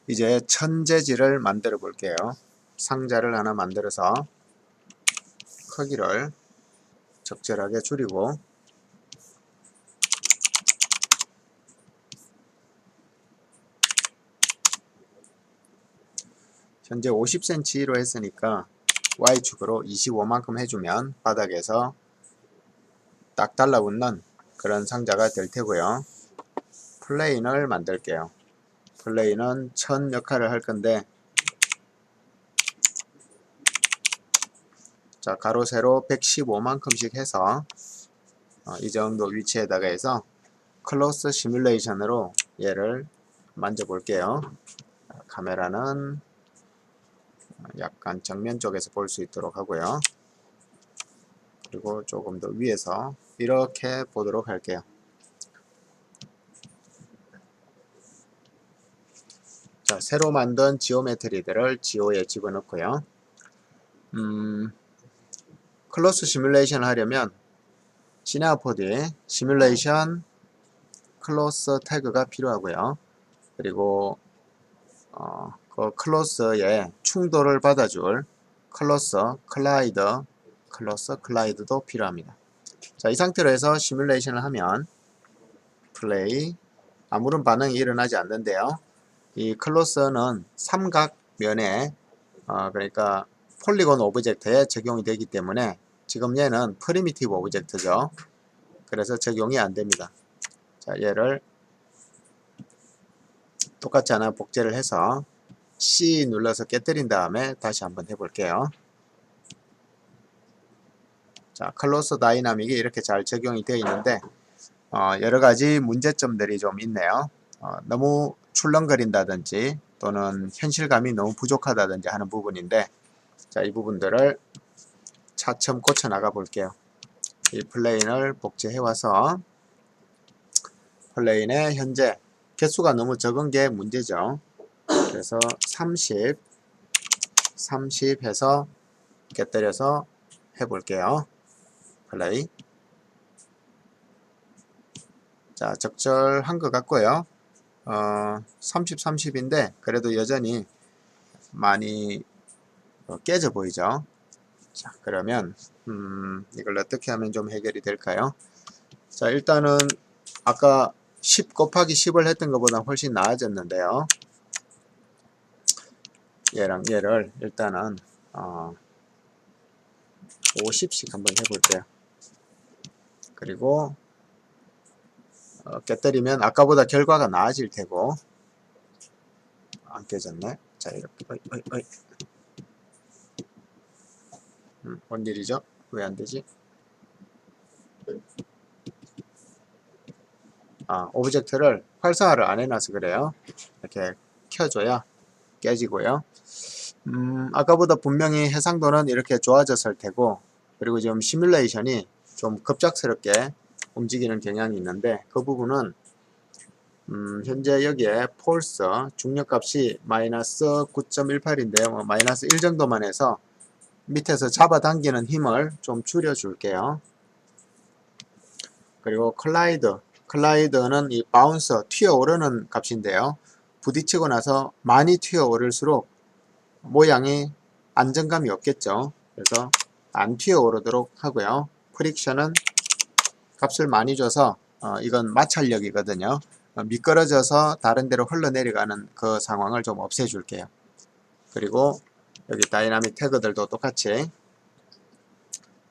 이제 천재지를 만들어 볼게요. 상자를 하나 만들어서 크기를 적절하게 줄이고 현재 50cm로 했으니까 Y축으로 25만큼 해주면 바닥에서 딱 달라붙는 그런 상자가 될 테고요. 플레인을 만들게요. 플레인은 천 역할을 할 건데, 자, 가로 세로 115만큼씩 해서 이 정도 위치에다가 해서 클로스 시뮬레이션으로 얘를 만져 볼게요. 카메라는 약간 정면 쪽에서 볼 수 있도록 하고요. 그리고 조금 더 위에서 이렇게 보도록 할게요. 자, 새로 만든 지오메트리들을 지오에 집어넣고요. 클로스 시뮬레이션을 하려면 시네아포드에 시뮬레이션 클로스 태그가 필요하고요. 그리고 그 클로스에 충돌을 받아줄 클로스 클라이드도 필요합니다. 자, 이 상태로 해서 시뮬레이션을 하면 플레이, 아무런 반응이 일어나지 않는데요. 이 클로스는 삼각면에 그러니까 폴리곤 오브젝트에 적용이 되기 때문에 지금 얘는 프리미티브 오브젝트죠. 그래서 적용이 안 됩니다. 자, 얘를 똑같이 하나 복제를 해서 C 눌러서 깨뜨린 다음에 다시 한번 해볼게요. 자, 클로스 다이나믹이 이렇게 잘 적용이 되어 있는데 여러가지 문제점들이 좀 있네요. 너무 출렁거린다든지 또는 현실감이 너무 부족하다든지 하는 부분인데, 자, 이 부분들을 차츰 고쳐 나가 볼게요. 이 플레인을 복제해 와서 플레인에 현재 개수가 너무 적은 게 문제죠. 그래서 30 해서 깨뜨려서 해볼게요. 플레이. 자, 적절한 것 같고요. 30, 30인데 그래도 여전히 많이 깨져 보이죠. 자, 그러면 이걸 어떻게 하면 좀 해결이 될까요? 자, 일단은 아까 10 곱하기 10을 했던 것보다 훨씬 나아졌는데요. 얘랑 얘를 일단은 50씩 한번 해볼게요. 그리고 깨뜨리면 아까보다 결과가 나아질 테고. 안 깨졌네. 자, 이렇게 뭔 일이죠? 왜 안 되지? 오브젝트를 활성화를 안 해놔서 그래요. 이렇게 켜줘야 깨지고요. 아까보다 분명히 해상도는 이렇게 좋아졌을 테고, 그리고 지금 시뮬레이션이 좀 급작스럽게 움직이는 경향이 있는데, 그 부분은 현재 여기에 폴스 중력값이 마이너스 9.18인데요. 마이너스 1 정도만 해서 밑에서 잡아당기는 힘을 좀 줄여줄게요. 그리고 클라이드는 이 바운스, 튀어오르는 값인데요. 부딪히고 나서 많이 튀어오를수록 모양이 안정감이 없겠죠. 그래서 안 튀어오르도록 하고요. 프릭션은 값을 많이 줘서 이건 마찰력이거든요. 미끄러져서 다른 데로 흘러내려가는 그 상황을 좀 없애줄게요. 그리고 여기 다이나믹 태그들도 똑같이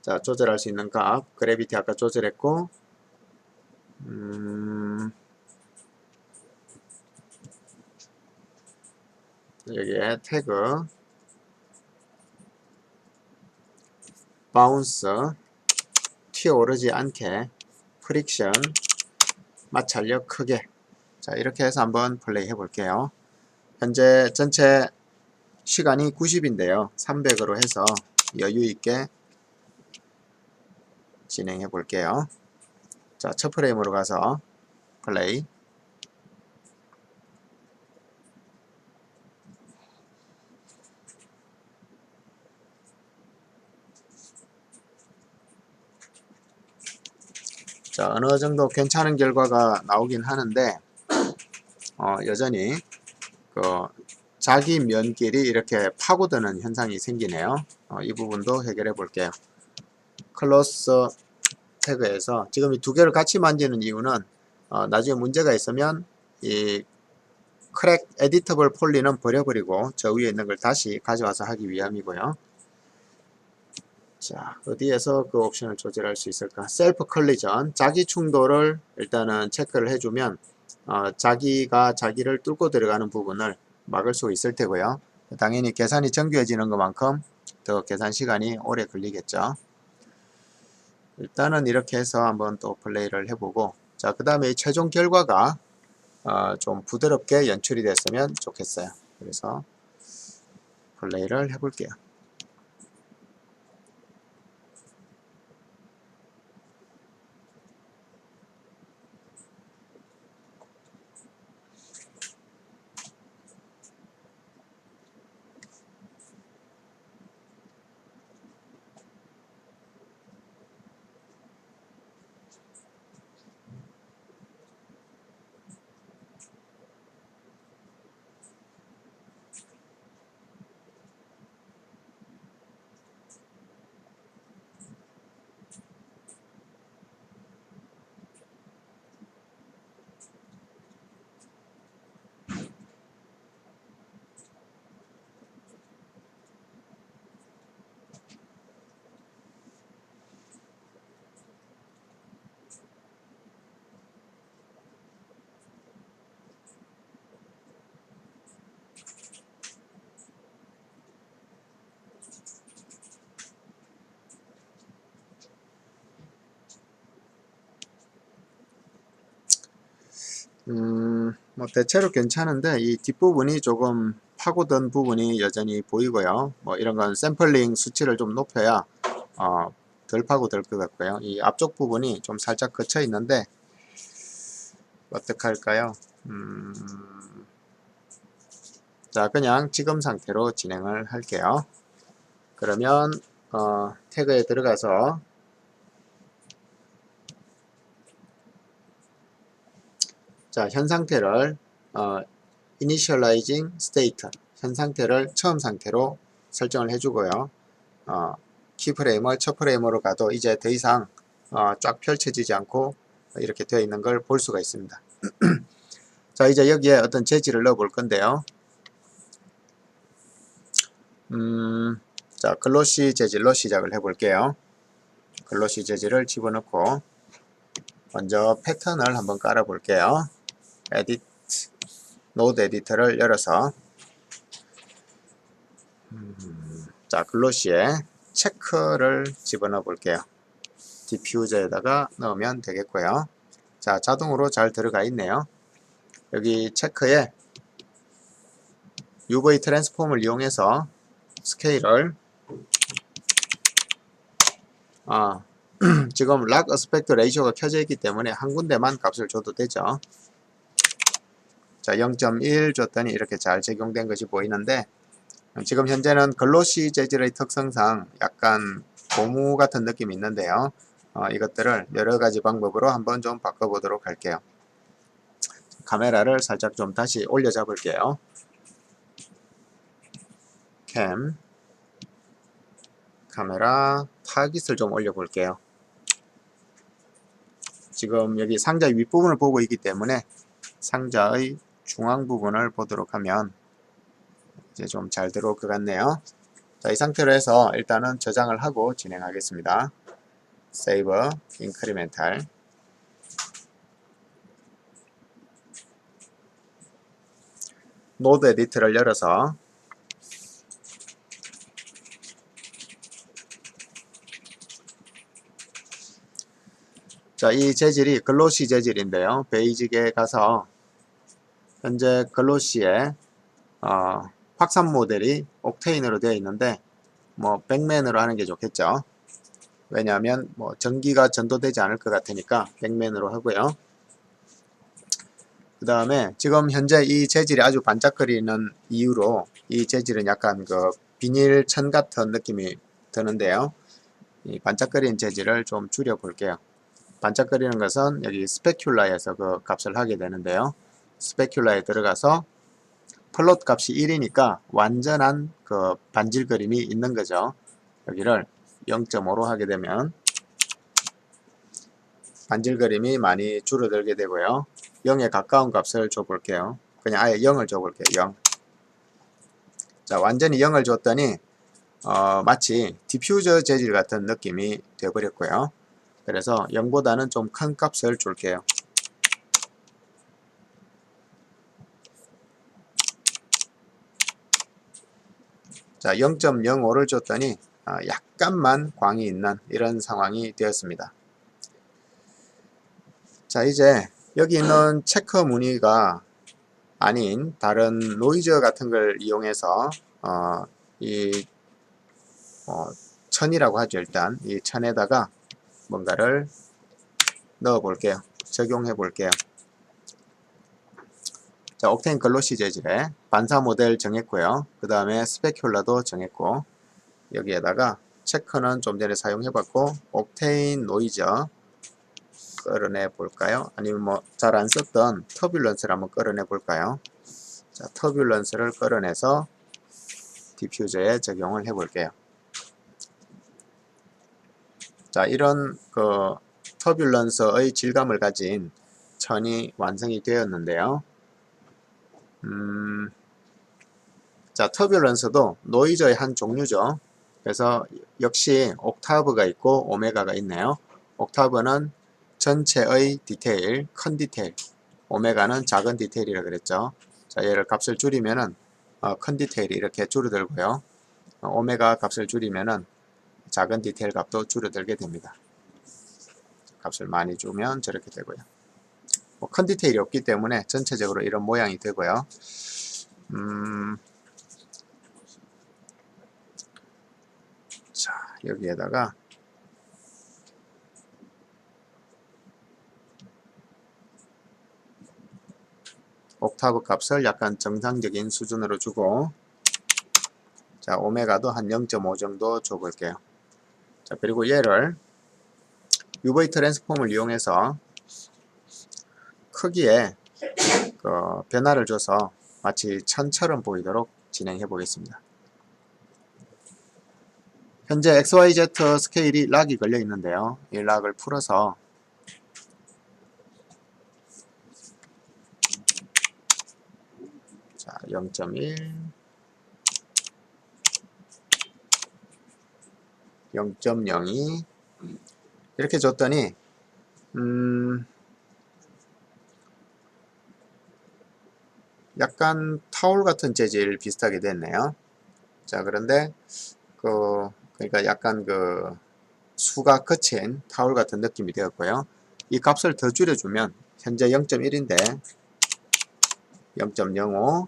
자, 조절할 수 있는 값, 그래비티 아까 조절했고, 여기에 태그 바운스 튀어오르지 않게 프릭션 마찰력 크게. 자, 이렇게 해서 한번 플레이 해볼게요. 현재 전체 시간이 90인데요 300으로 해서 여유있게 진행해 볼게요. 자, 첫 프레임으로 가서 플레이. 자, 어느 정도 괜찮은 결과가 나오긴 하는데 여전히 그 자기 면끼리 이렇게 파고드는 현상이 생기네요. 이 부분도 해결해 볼게요. 클로스 태그에서 지금 이 두 개를 같이 만지는 이유는 나중에 문제가 있으면 이 크랙 에디터블 폴리는 버려버리고 저 위에 있는 걸 다시 가져와서 하기 위함이고요. 자, 어디에서 그 옵션을 조절할 수 있을까? 셀프 컬리전, 자기 충돌을 일단은 체크를 해주면 자기가 자기를 뚫고 들어가는 부분을 막을 수 있을 테고요. 당연히 계산이 정교해지는 것만큼 더 계산 시간이 오래 걸리겠죠. 일단은 이렇게 해서 한번 또 플레이를 해보고, 자, 그 다음에 최종 결과가 좀 부드럽게 연출이 됐으면 좋겠어요. 그래서 플레이를 해볼게요. 뭐 대체로 괜찮은데 이 뒷부분이 조금 파고든 부분이 여전히 보이고요. 뭐 이런 건 샘플링 수치를 좀 높여야 덜 파고들 것 같고요. 이 앞쪽 부분이 좀 살짝 거쳐 있는데 어떻게 할까요? 자, 그냥 지금 상태로 진행을 할게요. 그러면 태그에 들어가서 자, 현 상태를 initializing state, 현 상태를 처음 상태로 설정을 해주고요. 키프레임을 첫 프레임으로 가도 이제 더 이상 쫙 펼쳐지지 않고 이렇게 되어 있는 걸 볼 수가 있습니다. 자, 이제 여기에 어떤 재질을 넣어 볼 건데요. 자, 글로시 재질로 시작을 해 볼게요. 글로시 재질을 집어넣고 먼저 패턴을 한번 깔아 볼게요. 에디트, 노드 에디터를 열어서 자, 글로시에 체크를 집어넣어 볼게요. 디퓨저에다가 넣으면 되겠고요. 자, 자동으로 잘 들어가 있네요. 여기 체크에 UV 트랜스폼을 이용해서 스케일을 지금 락 어스펙트 레이쇼가 켜져 있기 때문에 한 군데만 값을 줘도 되죠. 자, 0.1 줬더니 이렇게 잘 적용된 것이 보이는데 지금 현재는 글로시 재질의 특성상 약간 고무 같은 느낌이 있는데요. 이것들을 여러가지 방법으로 한번 좀 바꿔보도록 할게요. 카메라를 살짝 좀 다시 올려 잡을게요. 캠 카메라 타깃을 좀 올려 볼게요. 지금 여기 상자 윗부분을 보고 있기 때문에 상자의 중앙 부분을 보도록 하면 이제 좀 잘 들어올 것 같네요. 자, 이 상태로 해서 일단은 저장을 하고 진행하겠습니다. Save, Incremental. 노드 에디터를 열어서 자, 이 재질이 글로시 재질인데요. 베이직에 가서 현재 글로시에 확산 모델이 옥테인으로 되어 있는데 뭐 백맨으로 하는 게 좋겠죠. 왜냐하면 뭐 전기가 전도되지 않을 것 같으니까 백맨으로 하고요. 그 다음에 지금 현재 이 재질이 아주 반짝거리는 이유로 이 재질은 약간 그 비닐 천 같은 느낌이 드는데요. 이 반짝거리는 재질을 좀 줄여 볼게요. 반짝거리는 것은 여기 스페큘라에서 그 값을 하게 되는데요. 스페큘라에 들어가서 플롯 값이 1이니까 완전한 그 반질 그림이 있는 거죠. 여기를 0.5로 하게 되면 반질 그림이 많이 줄어들게 되고요. 0에 가까운 값을 줘 볼게요. 그냥 아예 0을 줘 볼게요. 0. 자, 완전히 0을 줬더니 마치 디퓨저 재질 같은 느낌이 되어버렸고요. 그래서 0보다는 좀 큰 값을 줄게요. 자, 0.05를 줬더니 약간만 광이 있는 이런 상황이 되었습니다. 자, 이제 여기 있는 체크 무늬가 아닌 다른 노이즈 같은 걸 이용해서 이 천이라고 하죠. 일단 이 천에다가 뭔가를 넣어 볼게요. 적용해 볼게요. 자, 옥테인 글로시 재질에 반사 모델 정했고요. 그 다음에 스페큘러도 정했고, 여기에다가 체크는 좀 전에 사용해 봤고, 옥테인 노이즈 끌어내 볼까요? 아니면 뭐 잘 안 썼던 터뷸런스를 한번 끌어내 볼까요? 자, 터뷸런스를 끌어내서 디퓨저에 적용을 해 볼게요. 자, 이런 그 터뷸런스의 질감을 가진 천이 완성이 되었는데요. 자, 터뷸런스도 노이즈의 한 종류죠. 그래서 역시 옥타브가 있고 오메가가 있네요. 옥타브는 전체의 디테일, 큰 디테일, 오메가는 작은 디테일이라 그랬죠. 자, 얘를 값을 줄이면은 큰 디테일이 이렇게 줄어들고요. 오메가 값을 줄이면은 작은 디테일 값도 줄어들게 됩니다. 값을 많이 주면 저렇게 되고요. 큰 디테일이 없기 때문에 전체적으로 이런 모양이 되고요. 자, 여기에다가 옥타브 값을 약간 정상적인 수준으로 주고, 자, 오메가도 한 0.5 정도 줘볼게요. 자, 그리고 얘를 UV 트랜스폼을 이용해서 크기에 그 변화를 줘서 마치 천처럼 보이도록 진행해 보겠습니다. 현재 XYZ 스케일이 락이 걸려 있는데요. 이 락을 풀어서 자, 0.1, 0.02 이렇게 줬더니 약간 타올 같은 재질 비슷하게 됐네요. 자, 그런데 그러니까 약간 그 수가 거친 타올 같은 느낌이 되었고요. 이 값을 더 줄여주면 현재 0.1인데 0.05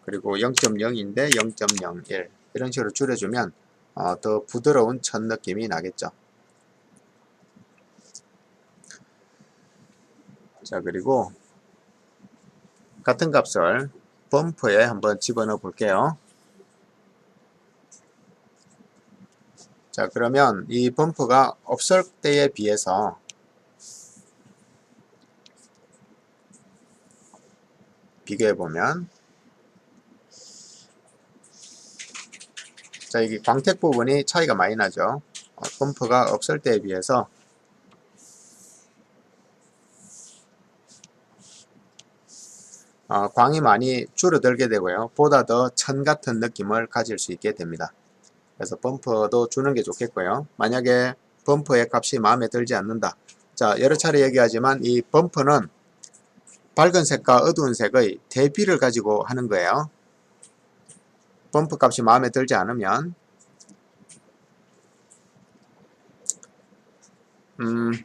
그리고 0.0인데 0.01 이런 식으로 줄여주면 더 부드러운 천 느낌이 나겠죠. 자, 그리고 같은 값을 범프에 한번 집어넣어 볼게요. 자, 그러면 이 범프가 없을 때에 비해서 비교해 보면, 자, 이게 광택 부분이 차이가 많이 나죠. 범프가 없을 때에 비해서 광이 많이 줄어들게 되고요. 보다 더 천 같은 느낌을 가질 수 있게 됩니다. 그래서 범퍼도 주는 게 좋겠고요. 만약에 범퍼의 값이 마음에 들지 않는다. 자, 여러 차례 얘기하지만 이 범퍼는 밝은 색과 어두운 색의 대비를 가지고 하는 거예요. 범퍼 값이 마음에 들지 않으면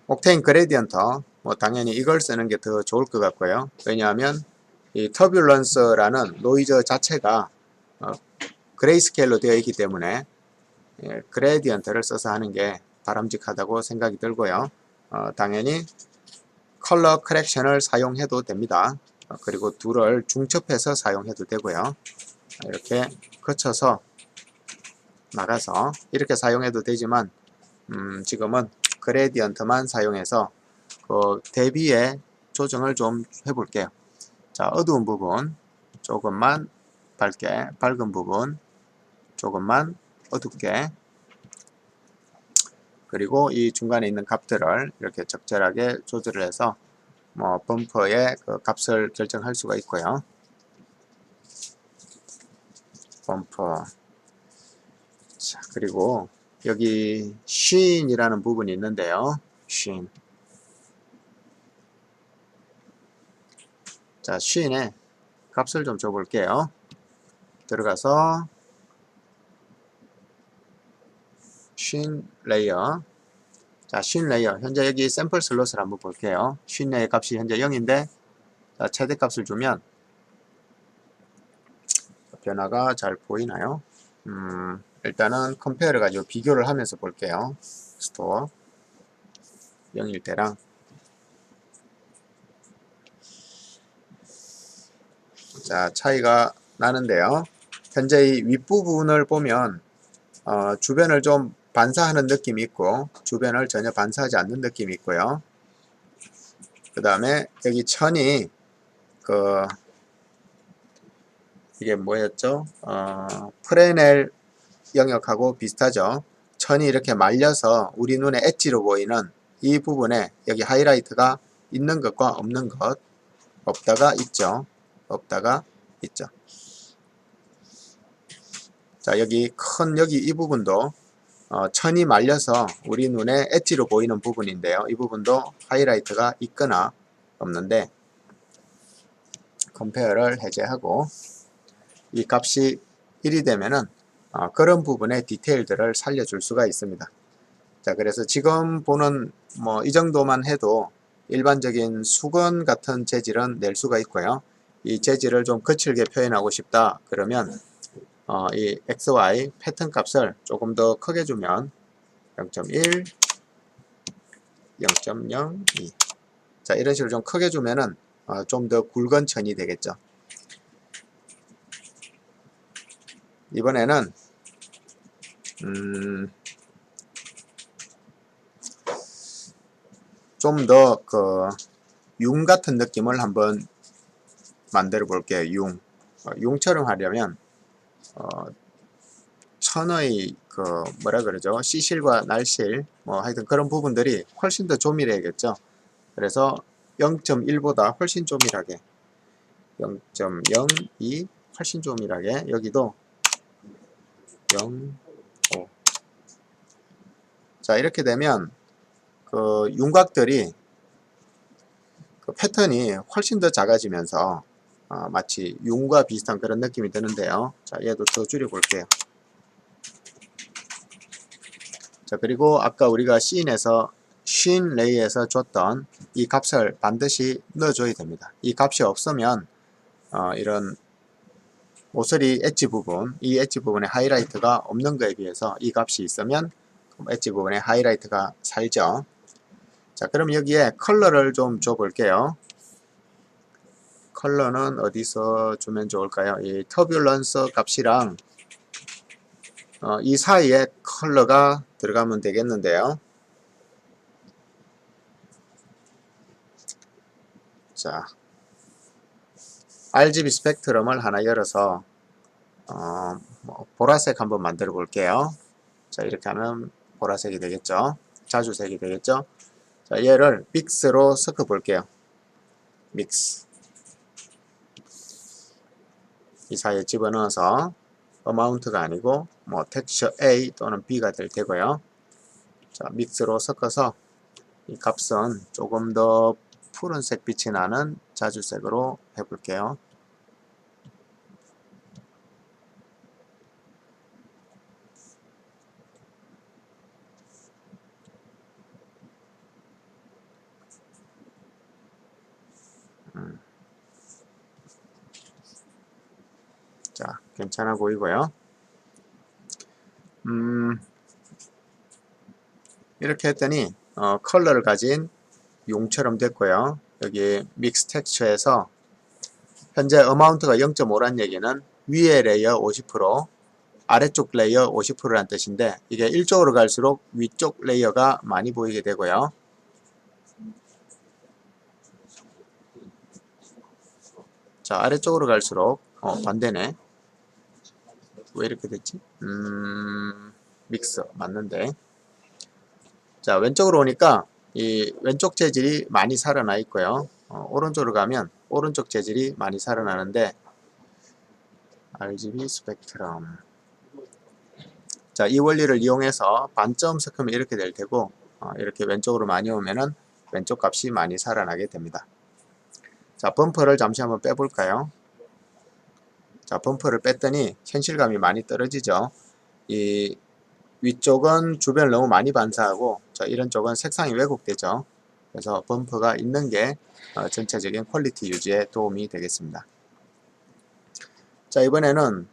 옥테인 그레디언터 뭐 당연히 이걸 쓰는 게 더 좋을 것 같고요. 왜냐하면 이 터뷸런스라는 노이즈 자체가 그레이스케일로 되어 있기 때문에 그레디언트를 써서 하는 게 바람직하다고 생각이 들고요. 당연히 컬러 커렉션을 사용해도 됩니다. 그리고 둘을 중첩해서 사용해도 되고요. 이렇게 거쳐서 나가서 이렇게 사용해도 되지만 지금은 그레디언트만 사용해서 그 대비의 조정을 좀 해볼게요. 자, 어두운 부분 조금만 밝게, 밝은 부분 조금만 어둡게, 그리고 이 중간에 있는 값들을 이렇게 적절하게 조절을 해서 뭐 범퍼의 그 값을 결정할 수가 있고요. 범퍼. 자, 그리고 여기 쉰이라는 부분이 있는데요. 쉰. 자, 쉰에 값을 좀 줘볼게요. 들어가서 쉰 레이어. 자, 쉰 레이어. 현재 여기 샘플 슬롯을 한번 볼게요. 쉰 레이어 값이 현재 0인데, 자, 최대 값을 주면 변화가 잘 보이나요? 일단은 컴페어를 가지고 비교를 하면서 볼게요. 스토어 0일 때랑. 자, 차이가 나는데요. 현재 이 윗부분을 보면 주변을 좀 반사하는 느낌이 있고 주변을 전혀 반사하지 않는 느낌이 있고요. 그 다음에 여기 천이 이게 뭐였죠? 프레넬 영역하고 비슷하죠. 천이 이렇게 말려서 우리 눈에 엣지로 보이는 이 부분에 여기 하이라이트가 있는 것과 없는 것, 없다가 있죠. 없다가 있죠. 자, 여기 이 부분도 천이 말려서 우리 눈에 엣지로 보이는 부분인데요. 이 부분도 하이라이트가 있거나 없는데 컴페어를 해제하고 이 값이 1이 되면은 그런 부분의 디테일들을 살려줄 수가 있습니다. 자, 그래서 지금 보는 뭐 이 정도만 해도 일반적인 수건 같은 재질은 낼 수가 있고요. 이 재질을 좀 거칠게 표현하고 싶다 그러면 이 XY 패턴 값을 조금 더 크게 주면 0.1, 0.02. 자, 이런 식으로 좀 크게 주면은 좀 더 굵은 천이 되겠죠. 이번에는 좀 더 융 같은 느낌을 한번 만들어 볼게요. 융처럼 하려면 천의 뭐라 그러죠? 시실과 날실 뭐 하여튼 그런 부분들이 훨씬 더 조밀해야겠죠. 그래서 0.1보다 훨씬 조밀하게 0.02 훨씬 조밀하게 여기도 0.5. 자, 이렇게 되면 윤곽들이 패턴이 훨씬 더 작아지면서 마치 융과 비슷한 그런 느낌이 드는데요. 자, 얘도 더 줄여볼게요. 자, 그리고 아까 우리가 씬에서 쉰 레이에서 줬던 이 값을 반드시 넣어줘야 됩니다. 이 값이 없으면 이런 모서리 엣지 부분, 이 엣지 부분에 하이라이트가 없는 거에 비해서 이 값이 있으면 엣지 부분에 하이라이트가 살죠. 자, 그럼 여기에 컬러를 좀 줘볼게요. 컬러는 어디서 주면 좋을까요? 이 터뷸런스 값이랑 이 사이에 컬러가 들어가면 되겠는데요. 자, RGB 스펙트럼을 하나 열어서 보라색 한번 만들어 볼게요. 자, 이렇게 하면 보라색이 되겠죠. 자주색이 되겠죠. 자, 얘를 믹스로 섞어 볼게요. 믹스. 이 사이에 집어넣어서 어마운트가 아니고 뭐 텍스처 A 또는 B가 될 테고요. 자, 믹스로 섞어서 이 값은 조금 더 푸른색 빛이 나는 자주색으로 해볼게요. 자, 괜찮아 보이고요. 이렇게 했더니 컬러를 가진 용처럼 됐고요. 여기 믹스 텍스처에서 현재 어마운트가 0.5란 얘기는 위에 레이어 50%, 아래쪽 레이어 50%란 뜻인데 이게 일쪽으로 갈수록 위쪽 레이어가 많이 보이게 되고요. 자, 아래쪽으로 갈수록 반대네. 왜 이렇게 됐지? 믹스 맞는데. 자, 왼쪽으로 오니까 이 왼쪽 재질이 많이 살아나 있고요. 오른쪽으로 가면 오른쪽 재질이 많이 살아나는데 RGB 스펙트럼. 자, 이 원리를 이용해서 반점 섞으면 이렇게 될 테고 이렇게 왼쪽으로 많이 오면은 왼쪽 값이 많이 살아나게 됩니다. 자, 범퍼를 잠시 한번 빼볼까요? 자, 범퍼를 뺐더니 현실감이 많이 떨어지죠. 이 위쪽은 주변을 너무 많이 반사하고 자, 이런 쪽은 색상이 왜곡되죠. 그래서 범퍼가 있는 게 전체적인 퀄리티 유지에 도움이 되겠습니다. 자, 이번에는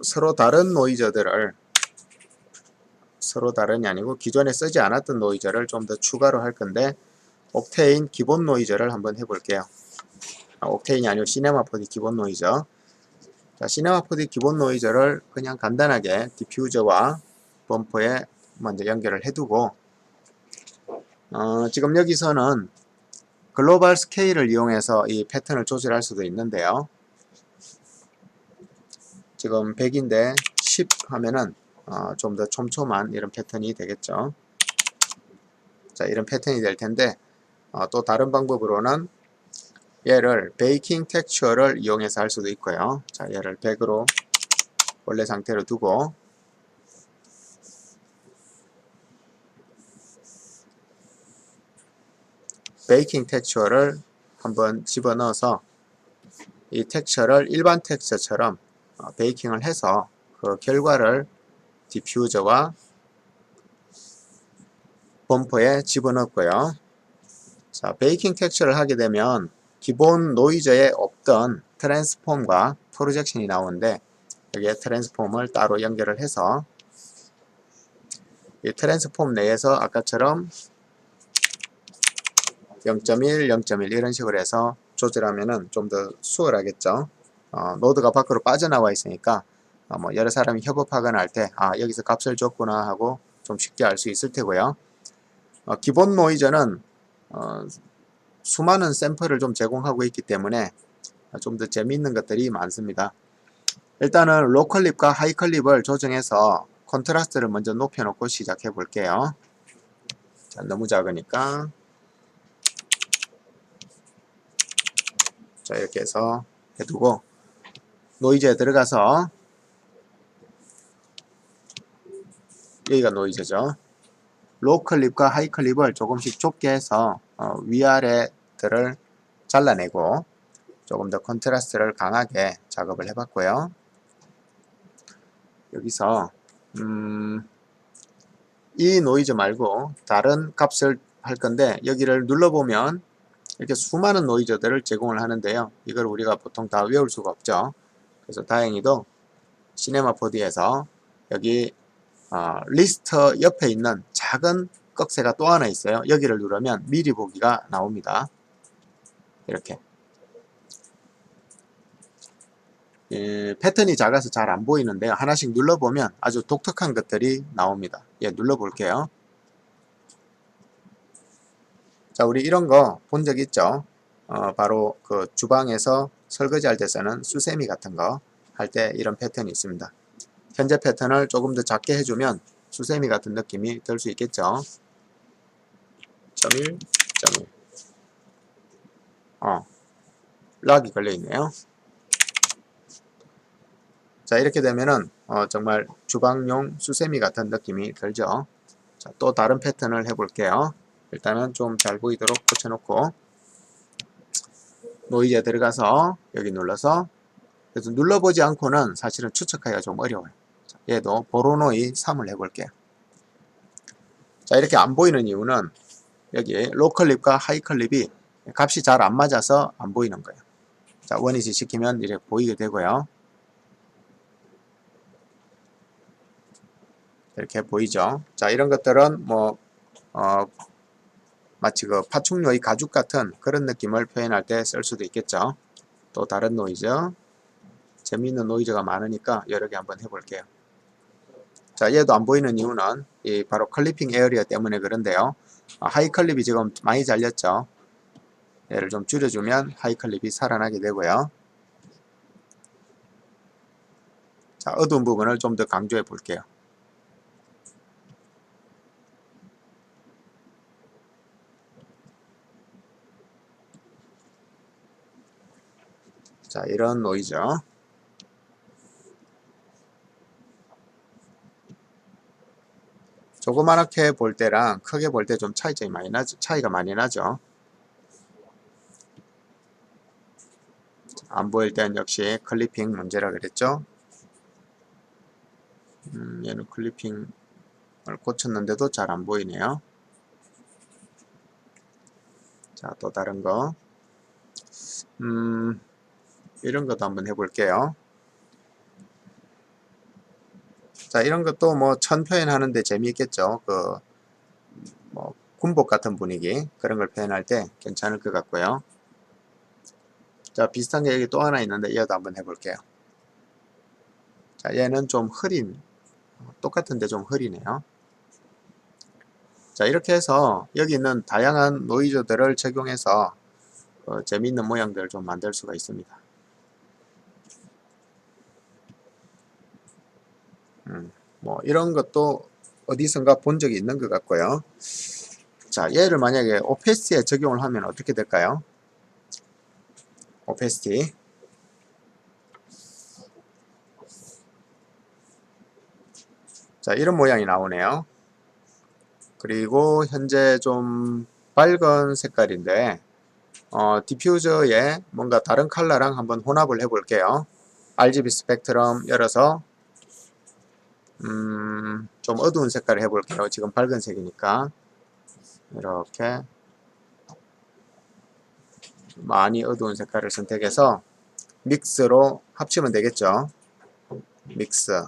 서로 다른 노이저들을 서로 다른이 아니고 기존에 쓰지 않았던 노이저를 좀 더 추가로 할 건데 옥테인 기본 노이저를 한번 해볼게요. 옥테인이 아니고 시네마4D 기본 노이저. 자, 시네마4D 기본 노이저를 그냥 간단하게 디퓨저와 범퍼에 먼저 연결을 해두고 지금 여기서는 글로벌 스케일을 이용해서 이 패턴을 조절할 수도 있는데요. 지금 100인데 10 하면은 좀 더 촘촘한 이런 패턴이 되겠죠. 자, 이런 패턴이 될 텐데 또 다른 방법으로는 얘를 베이킹 텍스처를 이용해서 할 수도 있고요. 자, 얘를 100으로 원래 상태로 두고 베이킹 텍스처를 한번 집어넣어서 이 텍스처를 일반 텍스처처럼 베이킹을 해서 그 결과를 디퓨저와 범퍼에 집어넣고요. 자, 베이킹 텍스처를 하게 되면 기본 노이저에 없던 트랜스폼과 프로젝션이 나오는데 여기에 트랜스폼을 따로 연결을 해서 이 트랜스폼 내에서 아까처럼 0.1, 0.1 이런 식으로 해서 조절하면은 좀 더 수월하겠죠. 노드가 밖으로 빠져나와 있으니까 뭐 여러 사람이 협업하거나 할 때 여기서 값을 줬구나 하고 좀 쉽게 알 수 있을 테고요. 기본 노이저는 수많은 샘플을 좀 제공하고 있기 때문에 좀 더 재미있는 것들이 많습니다. 일단은 로컬립과 하이컬립을 조정해서 컨트라스트를 먼저 높여놓고 시작해 볼게요. 자, 너무 작으니까 자, 이렇게 해서 해두고 노이즈에 들어가서 여기가 노이즈죠. 로컬립과 하이클립을 조금씩 좁게 해서 위아래들을 잘라내고 조금 더 컨트라스트를 강하게 작업을 해봤고요. 여기서 이 노이즈 말고 다른 값을 할 건데 여기를 눌러보면 이렇게 수많은 노이즈들을 제공을 하는데요. 이걸 우리가 보통 다 외울 수가 없죠. 그래서 다행히도 시네마4D에서 여기 리스트 옆에 있는 작은 꺽쇠가 또 하나 있어요. 여기를 누르면 미리 보기가 나옵니다. 이렇게 패턴이 작아서 잘 안 보이는데요. 하나씩 눌러보면 아주 독특한 것들이 나옵니다. 눌러볼게요. 자, 우리 이런 거 본 적 있죠? 바로 그 주방에서 설거지 할 때 쓰는 수세미 같은 거 할 때 이런 패턴이 있습니다. 현재 패턴을 조금 더 작게 해주면 수세미 같은 느낌이 들 수 있겠죠. 1.1, 1.1 락이 걸려있네요. 자, 이렇게 되면은 정말 주방용 수세미 같은 느낌이 들죠. 자, 또 다른 패턴을 해볼게요. 일단은 좀 잘 보이도록 붙여놓고 노이즈에 들어가서 여기 눌러서 그래서 눌러보지 않고는 사실은 추측하기가 좀 어려워요. 자, 얘도 보로노이 3을 해볼게요. 자, 이렇게 안 보이는 이유는 여기 로컬립과 하이컬립이 값이 잘 안 맞아서 안 보이는 거예요. 자, 원위치 시키면 이렇게 보이게 되고요. 이렇게 보이죠. 자, 이런 것들은 뭐 마치 그 파충류의 가죽 같은 그런 느낌을 표현할 때 쓸 수도 있겠죠. 또 다른 노이즈, 재미있는 노이즈가 많으니까 여러 개 한번 해볼게요. 자, 얘도 안 보이는 이유는 바로 클리핑 에어리어 때문에 그런데요. 하이 클립이 지금 많이 잘렸죠. 얘를 좀 줄여주면 하이 클립이 살아나게 되고요. 자, 어두운 부분을 좀 더 강조해 볼게요. 자, 이런 노이즈. 조그맣게 볼 때랑 크게 볼 때 좀 차이가 많이 나죠. 안 보일 땐 역시 클리핑 문제라 그랬죠. 얘는 클리핑을 고쳤는데도 잘 안 보이네요. 자, 또 다른 거. 이런 것도 한번 해볼게요. 자, 이런 것도 뭐 천 표현하는데 재미있겠죠. 뭐 군복 같은 분위기 그런 걸 표현할 때 괜찮을 것 같고요. 자, 비슷한 게 여기 또 하나 있는데 얘도 한번 해볼게요. 자, 얘는 좀 흐린, 똑같은데 좀 흐리네요. 자, 이렇게 해서 여기 있는 다양한 노이즈들을 적용해서 재미있는 모양들을 좀 만들 수가 있습니다. 뭐 이런 것도 어디선가 본 적이 있는 것 같고요. 자, 얘를 만약에 오페시티에 적용을 하면 어떻게 될까요? 오페시티. 자, 이런 모양이 나오네요. 그리고 현재 좀 밝은 색깔인데 디퓨저에 뭔가 다른 컬러랑 한번 혼합을 해 볼게요. RGB 스펙트럼 열어서 좀 어두운 색깔을 해 볼게요. 지금 밝은 색이니까 이렇게 많이 어두운 색깔을 선택해서 믹스로 합치면 되겠죠. 믹스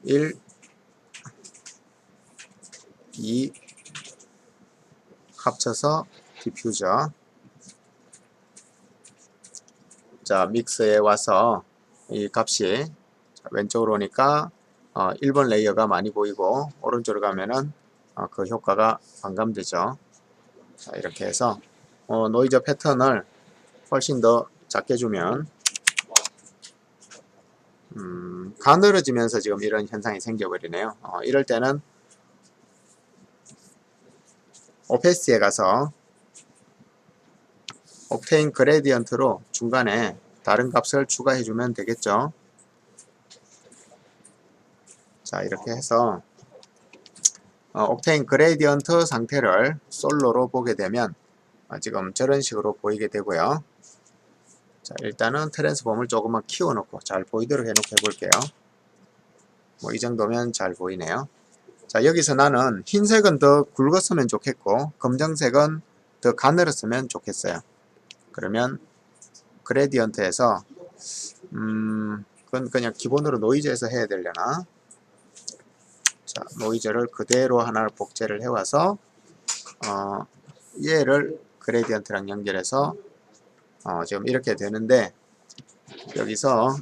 1, 2 합쳐서 디퓨저. 자, 믹스에 와서 이 값이 왼쪽으로 오니까 1번 레이어가 많이 보이고 오른쪽으로 가면은 그 효과가 반감되죠. 자, 이렇게 해서 노이즈 패턴을 훨씬 더 작게 주면 가늘어지면서 지금 이런 현상이 생겨버리네요. 이럴 때는 오페시티에 가서 옵테인 그레디언트로 중간에 다른 값을 추가해주면 되겠죠. 자, 이렇게 해서 옵테인 그레디언트 상태를 솔로로 보게 되면 지금 저런 식으로 보이게 되고요. 자, 일단은 트랜스폼을 조금만 키워놓고 잘 보이도록 해놓고 해볼게요. 뭐 이 정도면 잘 보이네요. 자, 여기서 나는 흰색은 더 굵었으면 좋겠고 검정색은 더 가늘었으면 좋겠어요. 그러면 그레디언트에서 그건 그냥 기본으로 노이즈에서 해야 되려나? 자, 노이즈를 그대로 하나를 복제를 해와서 얘를 그레디언트랑 연결해서 지금 이렇게 되는데 여기서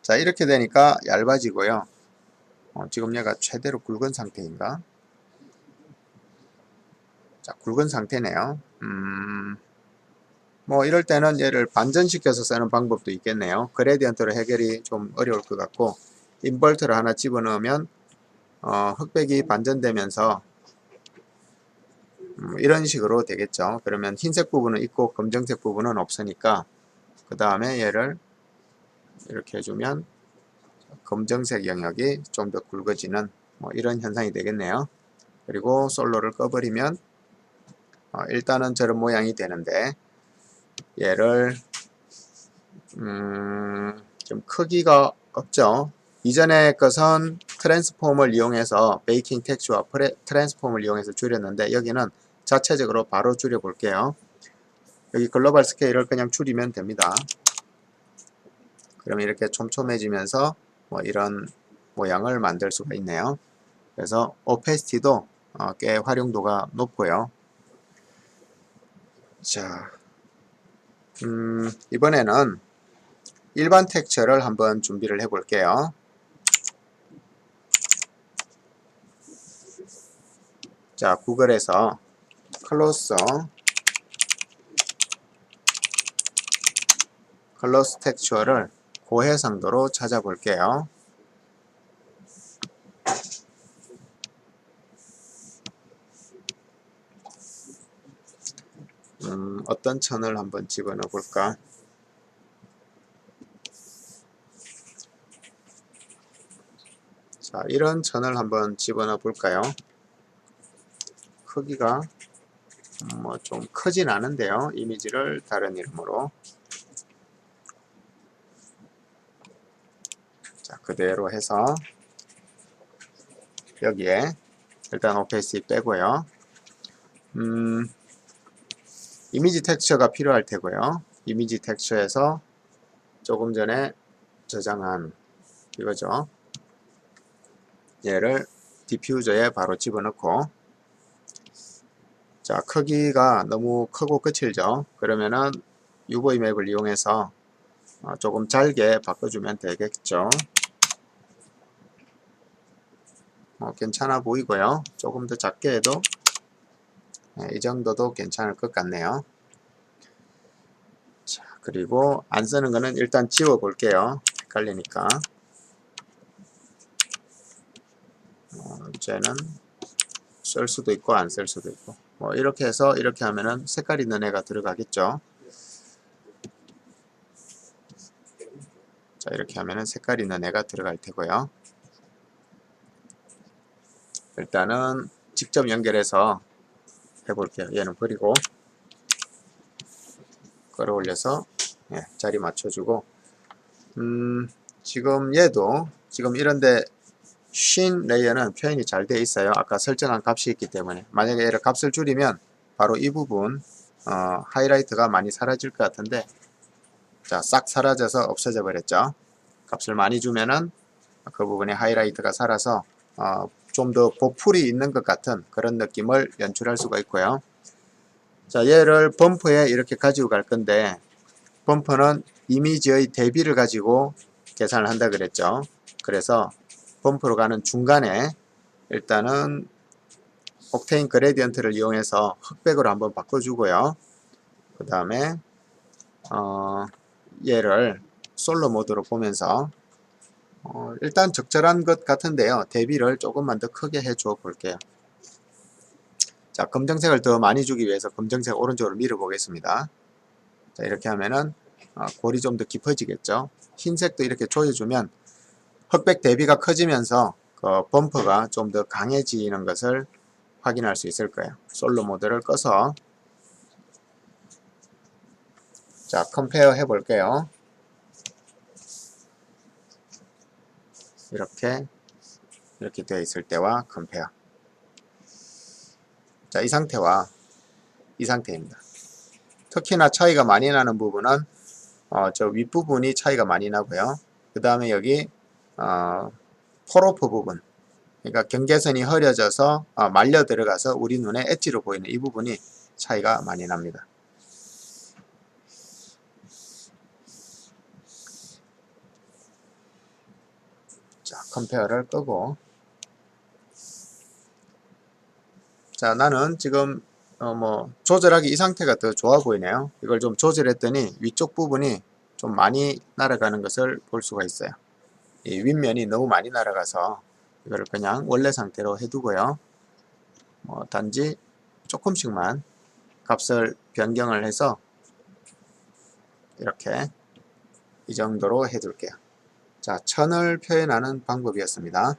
자, 이렇게 되니까 얇아지고요. 지금 얘가 최대로 굵은 상태인가? 자, 굵은 상태네요. 뭐 이럴 때는 얘를 반전시켜서 쓰는 방법도 있겠네요. 그레디언트로 해결이 좀 어려울 것 같고 인버터를 하나 집어넣으면 흑백이 반전되면서 이런 식으로 되겠죠. 그러면 흰색 부분은 있고 검정색 부분은 없으니까 그 다음에 얘를 이렇게 해주면 검정색 영역이 좀 더 굵어지는 뭐 이런 현상이 되겠네요. 그리고 솔로를 꺼버리면 일단은 저런 모양이 되는데 얘를 좀 크기가 없죠. 이전의 것은 트랜스폼을 이용해서 베이킹 텍스처와 트랜스폼을 이용해서 줄였는데 여기는 자체적으로 바로 줄여 볼게요. 여기 글로벌 스케일을 그냥 줄이면 됩니다. 그럼 이렇게 촘촘해지면서 뭐 이런 모양을 만들 수가 있네요. 그래서 오페시티도 꽤 활용도가 높고요. 자, 이번에는 일반 텍스처를 한번 준비를 해 볼게요. 자, 구글에서 클로스 텍스처를 고해상도로 찾아볼게요. 어떤 천을 한번 집어넣어 볼까? 자, 이런 천을 한번 집어넣어 볼까요? 크기가 뭐 좀 크진 않은데요. 이미지를 다른 이름으로. 자, 그대로 해서 여기에 일단 OPC 빼고요. 이미지 텍스처가 필요할 테고요. 이미지 텍스처에서 조금 전에 저장한 이거죠. 얘를 디퓨저에 바로 집어넣고, 자, 크기가 너무 크고 거칠죠. 그러면은 UV 맵을 이용해서 조금 잘게 바꿔주면 되겠죠. 괜찮아 보이고요. 조금 더 작게 해도 이 정도도 괜찮을 것 같네요. 자, 그리고 안 쓰는 거는 일단 지워 볼게요. 헷갈리니까. 이제는 쓸 수도 있고 안 쓸 수도 있고, 뭐 이렇게 해서 이렇게 하면은 색깔 있는 애가 들어가겠죠. 자, 이렇게 하면은 색깔 있는 애가 들어갈 테고요. 일단은 직접 연결해서 해볼게요. 얘는 버리고 끌어올려서 자리 맞춰주고, 지금 얘도 지금 이런데 쉰 레이어는 표현이 잘 되어 있어요. 아까 설정한 값이 있기 때문에. 만약에 얘를 값을 줄이면 바로 이 부분 하이라이트가 많이 사라질 것 같은데, 자, 싹 사라져서 없어져 버렸죠. 값을 많이 주면은 그 부분에 하이라이트가 살아서 좀 더 보풀이 있는 것 같은 그런 느낌을 연출할 수가 있고요. 자, 얘를 범퍼에 이렇게 가지고 갈 건데, 범퍼는 이미지의 대비를 가지고 계산을 한다 그랬죠. 그래서 범퍼로 가는 중간에 일단은 옥테인 그레디언트를 이용해서 흑백으로 한번 바꿔주고요. 그 다음에 얘를 솔로 모드로 보면서 일단 적절한 것 같은데요. 대비를 조금만 더 크게 해줘 볼게요. 자, 검정색을 더 많이 주기 위해서 검정색 오른쪽으로 밀어 보겠습니다. 자, 이렇게 하면은 골이 좀 더 깊어지겠죠. 흰색도 이렇게 조여주면 흑백 대비가 커지면서 그 범퍼가 좀 더 강해지는 것을 확인할 수 있을 거예요. 솔로 모드를 꺼서 자, 컴페어 해 볼게요. 이렇게 되어 있을 때와 컴페어. 자, 이 상태와 이 상태입니다. 특히나 차이가 많이 나는 부분은 저 윗부분이 차이가 많이 나고요. 그 다음에 여기 폴오프 부분, 그러니까 경계선이 흐려져서 말려 들어가서 우리 눈에 엣지로 보이는 이 부분이 차이가 많이 납니다. 자, 컴페어를 끄고, 자, 나는 지금 뭐 조절하기 이 상태가 더 좋아 보이네요. 이걸 좀 조절했더니 위쪽 부분이 좀 많이 날아가는 것을 볼 수가 있어요. 이 윗면이 너무 많이 날아가서 이거를 그냥 원래 상태로 해두고요. 단지 조금씩만 값을 변경을 해서 이렇게 이 정도로 해둘게요. 자, 천을 표현하는 방법이었습니다.